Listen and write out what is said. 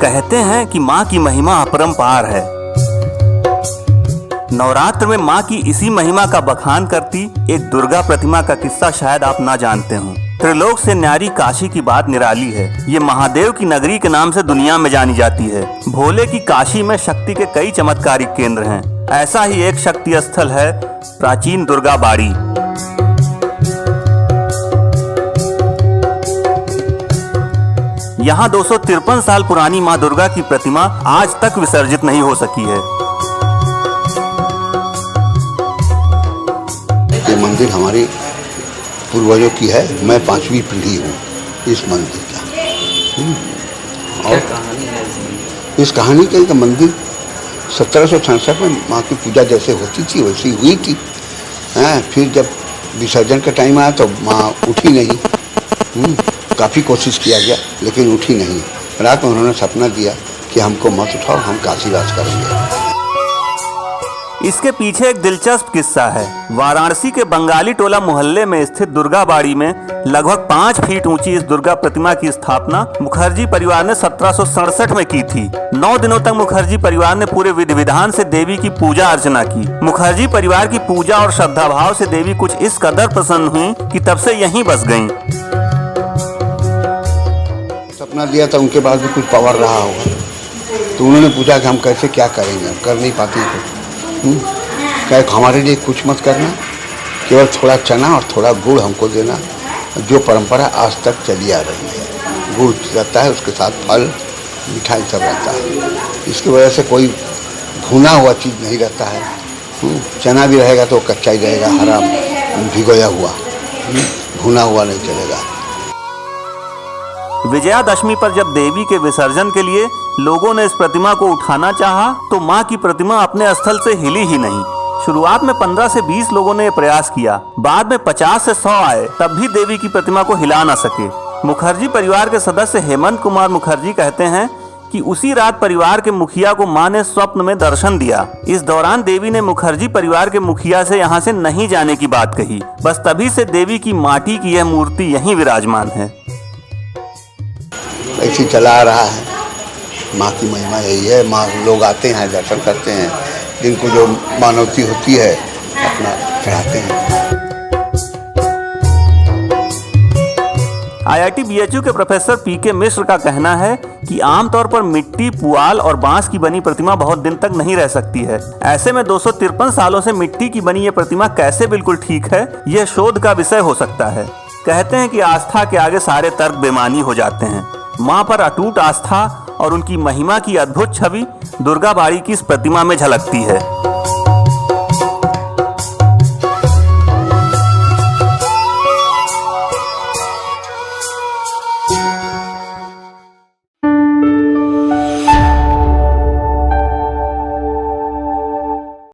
कहते हैं कि माँ की महिमा अपरंपार है। नवरात्र में माँ की इसी महिमा का बखान करती एक दुर्गा प्रतिमा का किस्सा शायद आप ना जानते हो। त्रिलोक से न्यारी काशी की बात निराली है। ये महादेव की नगरी के नाम से दुनिया में जानी जाती है। भोले की काशी में शक्ति के कई चमत्कारिक केंद्र हैं। ऐसा ही एक शक्ति स्थल है प्राचीन दुर्गा बाड़ी। यहाँ 253 साल पुरानी माँ दुर्गा की प्रतिमा आज तक विसर्जित नहीं हो सकी है। ये मंदिर हमारे पूर्वजों की है। मैं 5वीं पीढ़ी हूँ इस मंदिर का। और इस कहानी का मंदिर 1766 में माँ की पूजा जैसे होती थी वैसी हुई थी। फिर जब विसर्जन का टाइम आया तो माँ उठी नहीं। काफ़ी कोशिश किया गया लेकिन उठी नहीं। रात में उन्होंने सपना दिया कि हमको मत उठाओ, हम काशीवास करेंगे। इसके पीछे एक दिलचस्प किस्सा है। वाराणसी के बंगाली टोला मोहल्ले में स्थित दुर्गा बाड़ी में लगभग 5 फीट ऊंची इस दुर्गा प्रतिमा की स्थापना मुखर्जी परिवार ने 1767 में की थी। 9 दिनों तक मुखर्जी परिवार ने पूरे विधि विधान से देवी की पूजा अर्चना की। मुखर्जी परिवार की पूजा और श्रद्धा भाव से देवी कुछ इस कदर प्रसन्न हुई कि तब से यहीं बस गईं। सपना दिया था, उनके पास भी कुछ पावर रहा होगा तो उन्होंने पूछा कि हम कैसे क्या करेंगे, हम कर नहीं पाते हैं कुछ। क्या हमारे लिए कुछ मत करना, केवल थोड़ा चना और थोड़ा गुड़ हमको देना, जो परंपरा आज तक चली आ रही है। गुड़ रहता है, उसके साथ फल मिठाई सब रहता है। इसकी वजह से कोई भुना हुआ चीज़ नहीं रहता है। चना भी रहेगा तो कच्चा ही रहेगा, हरा भिगोया हुआ, भुना हुआ नहीं चलेगा। विजयादशमी पर जब देवी के विसर्जन के लिए लोगों ने इस प्रतिमा को उठाना चाहा तो मां की प्रतिमा अपने स्थल से हिली ही नहीं। शुरुआत में 15 से 20 लोगों ने यह प्रयास किया, बाद में 50 से 100 आए, तब भी देवी की प्रतिमा को हिला ना सके। मुखर्जी परिवार के सदस्य हेमंत कुमार मुखर्जी कहते हैं कि उसी रात परिवार के मुखिया को मां ने स्वप्न में दर्शन दिया। इस दौरान देवी ने मुखर्जी परिवार के मुखिया से यहाँ से नहीं जाने की बात कही। बस तभी से देवी की माटी की यह मूर्ति यहीं विराजमान है। ऐसी चला आ रहा है। माँ की महिमा यही है। माँ लोग आते हैं, दर्शन करते हैं, जिनको जो मानवती होती है अपना चढ़ाते हैं। IIT BHU के प्रोफेसर PK मिश्र का कहना है कि आमतौर पर मिट्टी, पुआल और बांस की बनी प्रतिमा बहुत दिन तक नहीं रह सकती है। ऐसे में 253 सालों से मिट्टी की बनी ये प्रतिमा कैसे बिल्कुल ठीक है, यह शोध का विषय हो सकता है। कहते हैं कि आस्था के आगे सारे तर्क बेमानी हो जाते हैं। मां पर अटूट आस्था और उनकी महिमा की अद्भुत छवि दुर्गा बाड़ी की इस प्रतिमा में झलकती है।